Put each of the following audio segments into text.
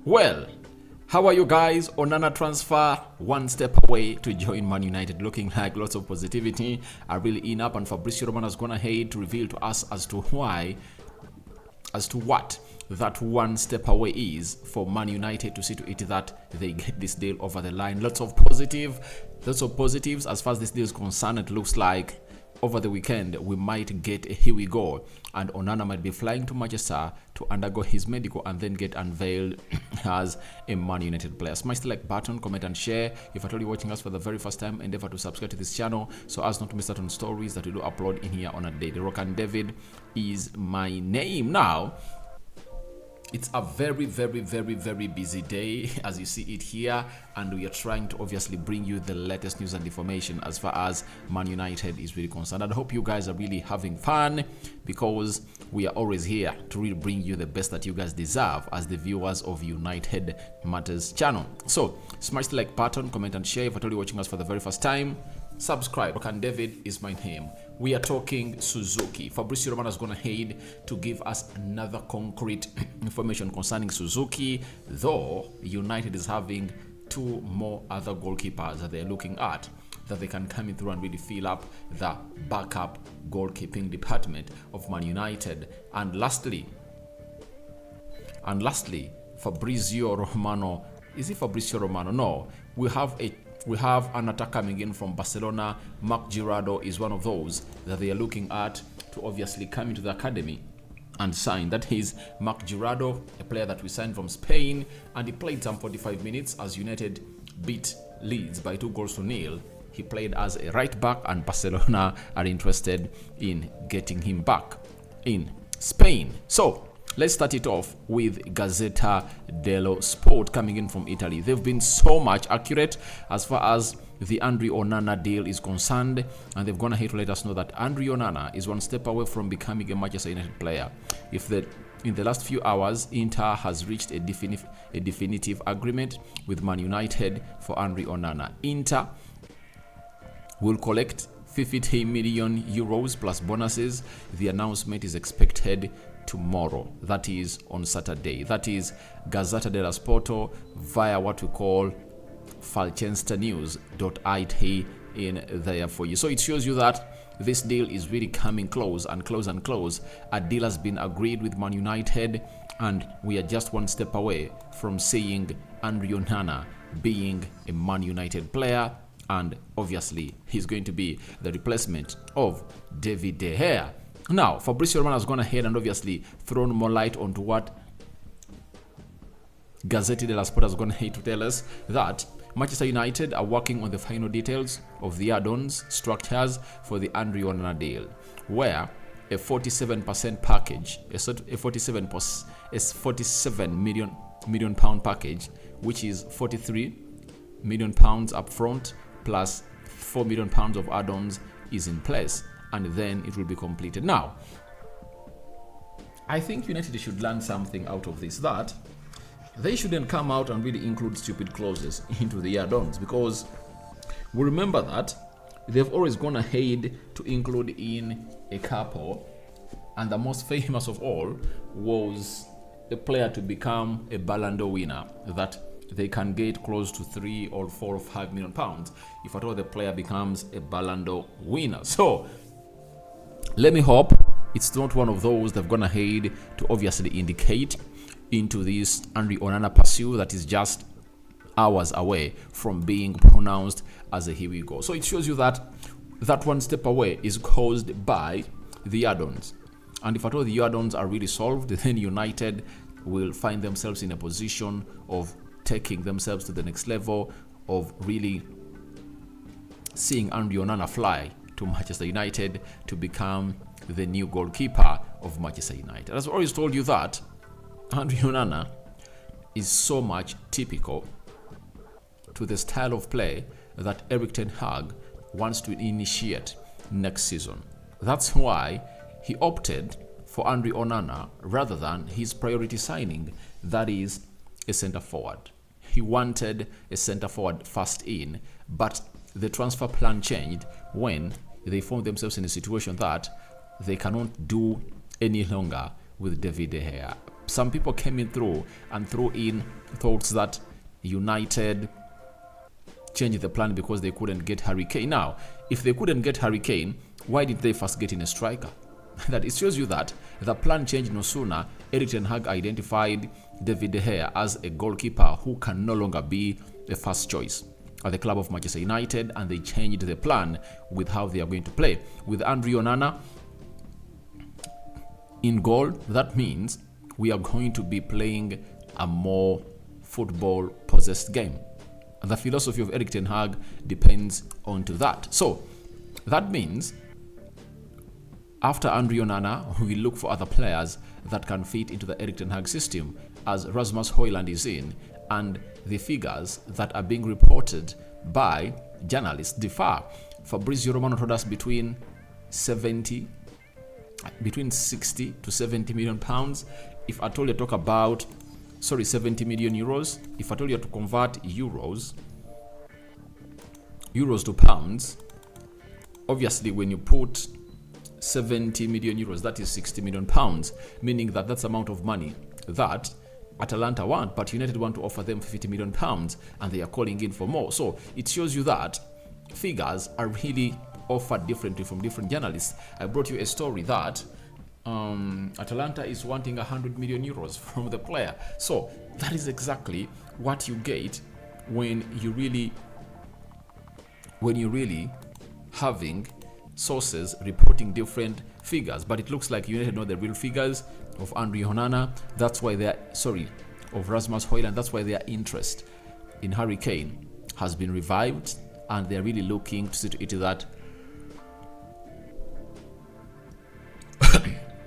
Well, how are you guys? Onana transfer one step away to join Man United. Looking like lots of positivity are really in up, and Fabrizio Romano has gone ahead to reveal to us as to what that one step away is for Man United to see to it that they get this deal over the line. Lots of positives as far as this deal is concerned. It looks like over the weekend we might get a here we go, and Onana might be flying to Manchester to undergo his medical and then get unveiled as a Man United player. Smash the like button, comment and share. If you're already watching us for the very first time, endeavor to subscribe to this channel so as not to miss out on stories that we do upload in here on a daily. Rock and David is my name. Now it's a very busy day as you see it here, and we are trying to obviously bring you the latest news and information as far as Man United is really concerned. I hope you guys are really having fun, because we are always here to really bring you the best that you guys deserve as the viewers of United Matters channel. So smash the like button, comment and share. If you're already watching us for the very first time, subscribe. And David is my name. We are talking Suzuki. Fabrizio Romano has gone ahead to give us another concrete information concerning Suzuki, though United is having two more other goalkeepers that they're looking at, that they can come in through and really fill up the backup goalkeeping department of Man United. And lastly, Fabrizio Romano. Is it Fabrizio Romano? No, we have an attack coming in from Barcelona. Jurado is one of those that they are looking at to obviously come into the academy and sign. That is Jurado, a player that we signed from Spain, and he played some 45 minutes as United beat Leeds by 2-0. He played as a right back, and Barcelona are interested in getting him back in Spain. So let's start it off with Gazzetta dello Sport coming in from Italy. They've been so much accurate as far as the Andre Onana deal is concerned, and they've gone ahead to let us know that Andre Onana is one step away from becoming a Manchester United player. In the last few hours, Inter has reached a definitive agreement with Man United for Andre Onana. Inter will collect 50 million euros plus bonuses. The announcement is expected tomorrow, that is on Saturday. That is Gazzetta dello Sport via what we call falchenstanews.it in there for you. So it shows you that this deal is really coming close and close and close. A deal has been agreed with Man United, and we are just one step away from seeing Andre Onana being a Man United player, and obviously he's going to be the replacement of David De Gea. Now, Fabrizio Romano has gone ahead and obviously thrown more light onto what Gazzetta dello Sport has gone ahead to tell us, that Manchester United are working on the final details of the add-ons structures for the Andre Onana deal, where a 47% package, a 47 million pound package, which is 43 million pounds up front plus 4 million pounds of add-ons, is in place, and then it will be completed. Now, I think United should learn something out of this, that they shouldn't come out and really include stupid clauses into the add-ons, because we remember that they've always gone ahead to include in a couple, and the most famous of all was a player to become a Ballon d'Or winner, that they can get close to 3 or 4 or 5 million pounds if at all the player becomes a Ballon d'Or winner. So let me hope it's not one of those they've gone ahead to obviously indicate into this Andre Onana pursuit that is just hours away from being pronounced as a here we go. So it shows you that that one step away is caused by the add-ons. And if at all the add-ons are really solved, then United will find themselves in a position of taking themselves to the next level, of really seeing Andre Onana fly to Manchester United to become the new goalkeeper of Manchester United. As I've always told you, that Andre Onana is so much typical to the style of play that Erik ten Hag wants to initiate next season. That's why he opted for Andre Onana rather than his priority signing, that is a centre forward. He wanted a centre forward first in, but the transfer plan changed when they found themselves in a situation that they cannot do any longer with David De Gea. some people came in through and threw in thoughts that United changed the plan because they couldn't get Harry Kane. Now, if they couldn't get Harry Kane, why did they first get in a striker? That it shows you that the plan changed no sooner. Erik ten Hag identified David De Gea as a goalkeeper who can no longer be the first choice at the club of Manchester United, and they changed the plan with how they are going to play. With Onana in goal, that means we are going to be playing a more football possessed game. The philosophy of Erik ten Hag depends onto that. So that means after Onana, we look for other players that can fit into the Erik ten Hag system, as Rasmus Højlund is in, and the figures that are being reported by journalists differ. Fabrizio Romano told us between 60 to 70 million pounds. If I told you to talk about 70 million euros, if I told you to convert euros to pounds, obviously when you put 70 million euros, that is 60 million pounds, meaning that that's the amount of money that Atalanta want, but United want to offer them 50 million pounds, and they are calling in for more. So it shows you that figures are really offered differently from different journalists. I brought you a story that Atalanta is wanting 100 million euros from the player. So that is exactly what you get when you really having sources reporting different figures. But it looks like United know the real figures of Onana. That's why of Rasmus Højlund. That's why their interest in Harry Kane has been revived, and they're really looking to see to it that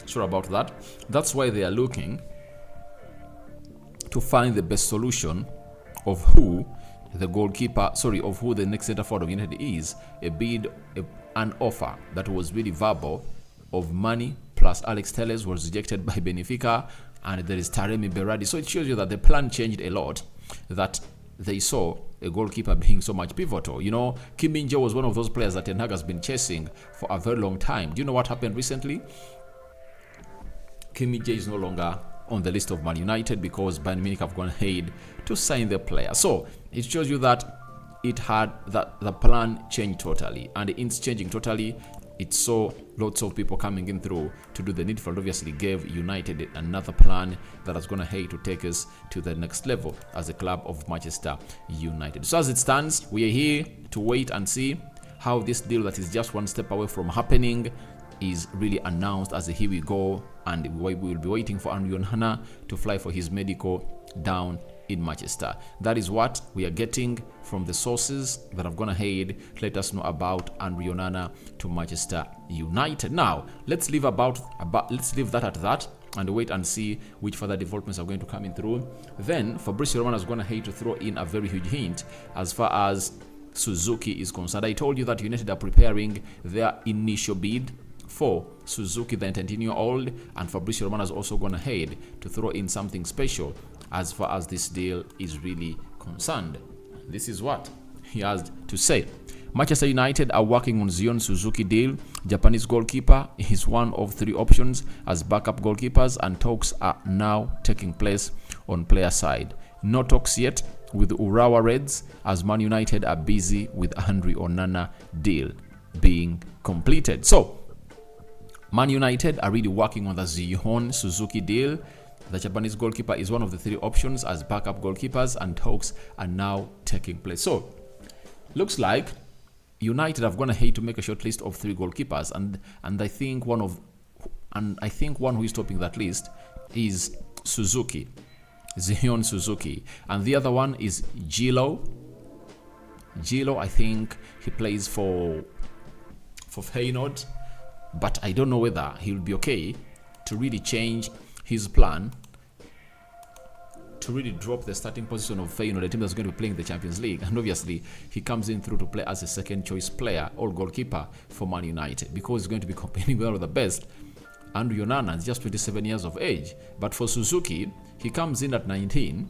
sure about that. That's why they are looking to find the best solution of who the next center forward of United is. An offer that was really verbal of money plus Alex Telles was rejected by Benfica, and there is Taremi Berardi. So it shows you that the plan changed a lot, that they saw a goalkeeper being so much pivotal. You know, Kim Min-jae was one of those players that Ten Hag has been chasing for a very long time. Do you know what happened recently? Kim Min-jae is no longer on the list of Man United because Bayern Munich have gone ahead to sign the player. So it shows you that the plan changed totally, and in changing totally, it saw lots of people coming in through to do the needful. Obviously gave United another plan that is going to take us to the next level as a club of Manchester United. So as it stands, we are here to wait and see how this deal that is just one step away from happening is really announced as a here we go, and we will be waiting for Onana to fly for his medical down in Manchester. That is what we are getting from the sources that have gone ahead to let us know about Onana to Manchester United. Now let's leave that at that and wait and see which further developments are going to come in through. Then Fabrizio Romano has gone ahead to throw in a very huge hint as far as Suzuki is concerned. I told you that United are preparing their initial bid for Suzuki, the 19-year-old, and Fabrizio Romano has also gone ahead to throw in something special as far as this deal is really concerned. This is what he has to say. Manchester United are working on Zion Suzuki deal. Japanese goalkeeper is one of 3 options as backup goalkeepers, and talks are now taking place on player side. No talks yet with Urawa Reds, as Man United are busy with Andre Onana deal being completed. So Man United are really working on the Zion Suzuki deal. The Japanese goalkeeper is one of the 3 options as backup goalkeepers, and talks are now taking place. So looks like United have gone ahead to make a short list of 3 goalkeepers, and I think one who is topping that list is Suzuki, Zion Suzuki, and the other one is Gilo. I think he plays for Feyenoord, but I don't know whether he will be okay to really change his plan to really drop the starting position of Feyenoord, a team that's going to be playing the Champions League. And obviously, he comes in through to play as a second choice player or goalkeeper for Man United because he's going to be competing with one of the best. Andre Onana is just 27 years of age. But for Suzuki, he comes in at 19.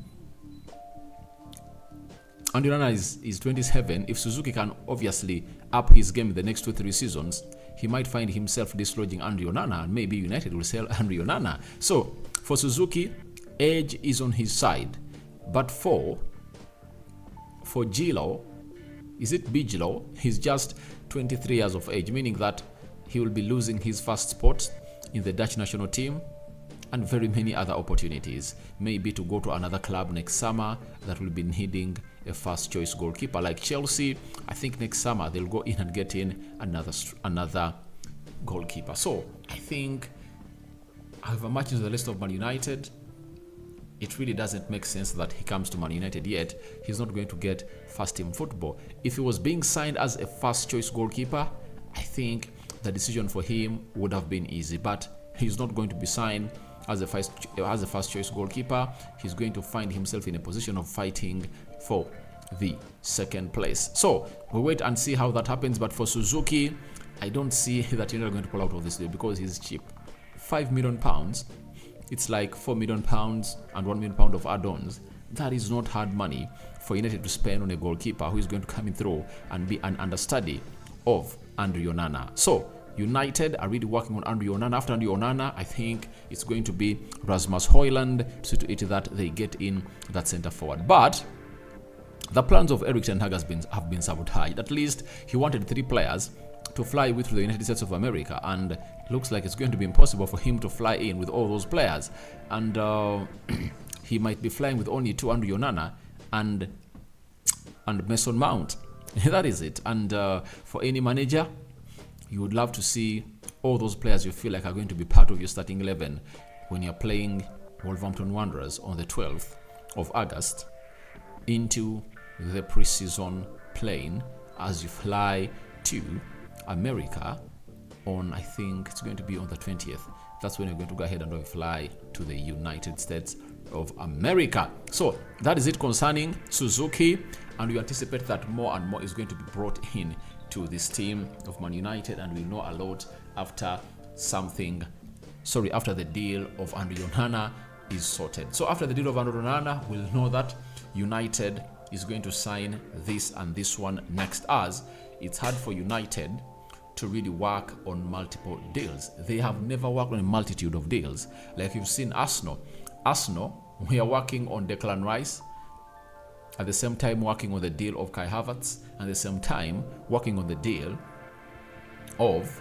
Andre Onana is 27. If Suzuki can obviously up his game in the next 2-3 seasons, he might find himself dislodging Andre Onana, and maybe United will sell Andre Onana. So for Suzuki, age is on his side. But for Gilo, is it Bijlo? He's just 23 years of age, meaning that he will be losing his first spot in the Dutch national team and very many other opportunities. Maybe to go to another club next summer that will be needing a first choice goalkeeper. Like Chelsea, I think next summer they'll go in and get in another goalkeeper. So I think, however much is the list of Man United, it really doesn't make sense that he comes to Man United yet. He's not going to get first team football. If he was being signed as a first choice goalkeeper, I think the decision for him would have been easy. But he's not going to be signed as a first choice goalkeeper. He's going to find himself in a position of fighting for the second place. So we'll wait and see how that happens. But for Suzuki, I don't see that you're not going to pull out of this deal because he's cheap. £5 million. It's like £4 million and £1 million of add-ons. That is not hard money for United to spend on a goalkeeper who is going to come in through and be an understudy of Andre Onana. So United are really working on Andre Onana. After Andre Onana, I think it's going to be Rasmus Højlund, so to it that they get in that centre forward. But the plans of Erik ten Hag have been sabotaged. At least he wanted 3 players to fly with the United States of America, and it looks like it's going to be impossible for him to fly in with all those players. And he might be flying with only 2, Andre Onana and Mason Mount. That is it. And for any manager, you would love to see all those players you feel like are going to be part of your starting 11 when you're playing Wolverhampton Wanderers on the 12th of August into the preseason plane as you fly to America on, I think it's going to be on the 20th. That's when you're going to go ahead and fly to the United States of America. So that is it concerning Suzuki, and we anticipate that more and more is going to be brought in to this team of Man United, and we know a lot after the deal of Andre Onana is sorted. So after the deal of Andre Onana, we'll know that United is going to sign this and this one next, as it's hard for United to really work on multiple deals. They have never worked on a multitude of deals. Like you've seen Arsenal, we are working on Declan Rice, at the same time working on the deal of Kai Havertz, and at the same time working on the deal of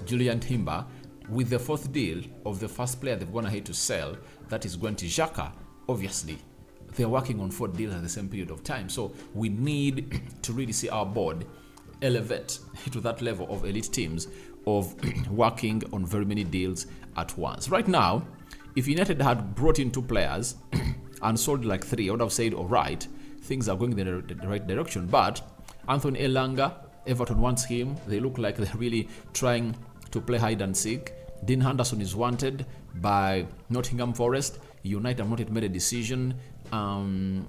Julian Timber, with the 4th deal of the first player they've gone ahead to sell, that is Granit Xhaka. Obviously, they're working on 4 deals at the same period of time. So we need to really see our board elevate to that level of elite teams of working on very many deals at once. Right now, if United had brought in 2 players and sold like 3, I would have said, all right, things are going in the right direction. But Anthony Elanga, Everton wants him. They look like they're really trying to play hide and seek. Dean Henderson is wanted by Nottingham Forest. United have not yet made a decision.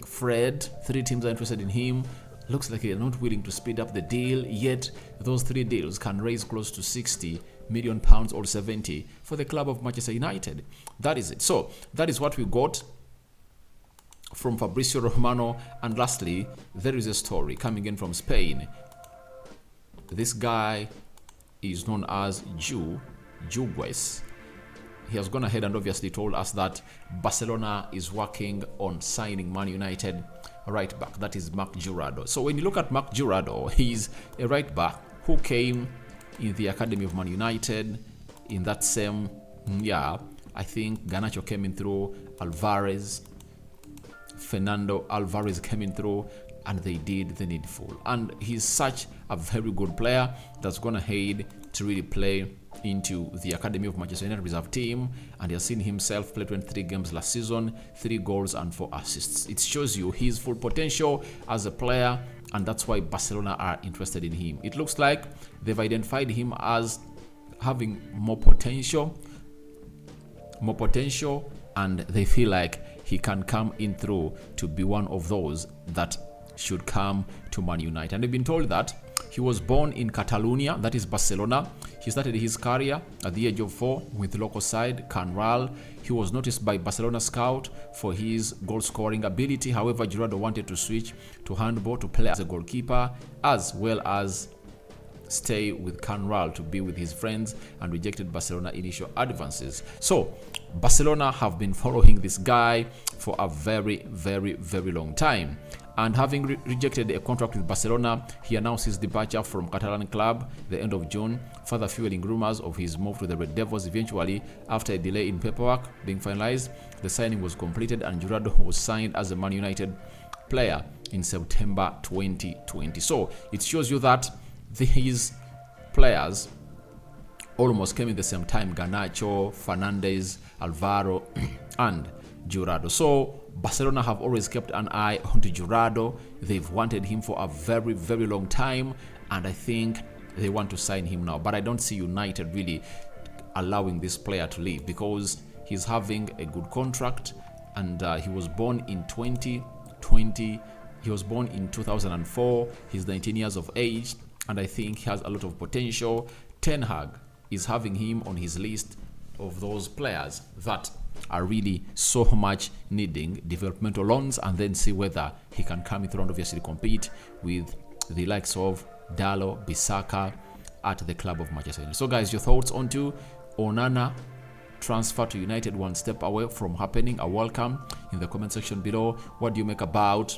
Fred, 3 teams are interested in him. Looks like they're not willing to speed up the deal, yet those 3 deals can raise close to £60 million or 70 for the club of Manchester United. That is it. So that is what we got from Fabrizio Romano. And lastly, there is a story coming in from Spain. This guy is known as Jugues. He has gone ahead and obviously told us that Barcelona is working on signing Man United right back. That is Marc Jurado. So when you look at Marc Jurado, he's a right back who came in the academy of Man United in that same year. I think Garnacho came in through, Fernando Alvarez came in through, and they did the needful. And he's such a very good player that's gone ahead to really play into the academy of Manchester United reserve team, and he has seen himself play 23 games last season, 3 goals and 4 assists. It shows you his full potential as a player, and that's why Barcelona are interested in him. It looks like they've identified him as having more potential, and they feel like he can come in through to be one of those that should come to Man United. And they've been told that he was born in Catalonia, that is Barcelona. He started his career at the age of 4 with the local side, Can Ral. He was noticed by Barcelona scout for his goal-scoring ability. However, Jurado wanted to switch to handball to play as a goalkeeper, as well as stay with Canral to be with his friends and rejected Barcelona initial advances. So Barcelona have been following this guy for a very, very, very long time. And having rejected a contract with Barcelona, he announced his departure from Catalan club the end of June, further fueling rumors of his move to the Red Devils. Eventually, after a delay in paperwork being finalized, the signing was completed and Jurado was signed as a Man United player in September 2020. So it shows you that these players almost came in the same time: Garnacho, Fernandez, Alvaro, and Jurado. So Barcelona have always kept an eye onto Jurado. They've wanted him for a very, very long time, and I think they want to sign him now. But I don't see United really allowing this player to leave because he's having a good contract, and he was born in 2020. He was born in 2004. He's 19 years of age, and I think he has a lot of potential. Ten Hag is having him on his list of those players that are really so much needing developmental loans, and then see whether he can come in and obviously compete with the likes of Dalo, Bissaka at the club of Manchester United. So guys, your thoughts onto Onana transfer to United, one step away from happening, are welcome in the comment section below. What do you make about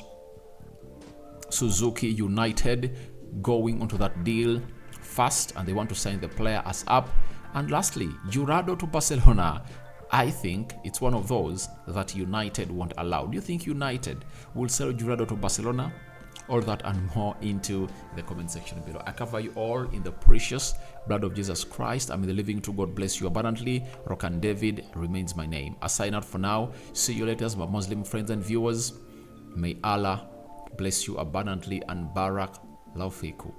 Suzuki United going onto that deal fast and they want to sign the player as up? And lastly, Jurado to Barcelona. I think it's one of those that United won't allow. Do you think United will sell Jurado to Barcelona? All that and more into the comment section below. I cover you all in the precious blood of Jesus Christ. I'm in the living true. God bless you abundantly. Rokan David remains my name. I sign out for now. See you later, my Muslim friends and viewers. May Allah bless you abundantly and Barak Laufiku.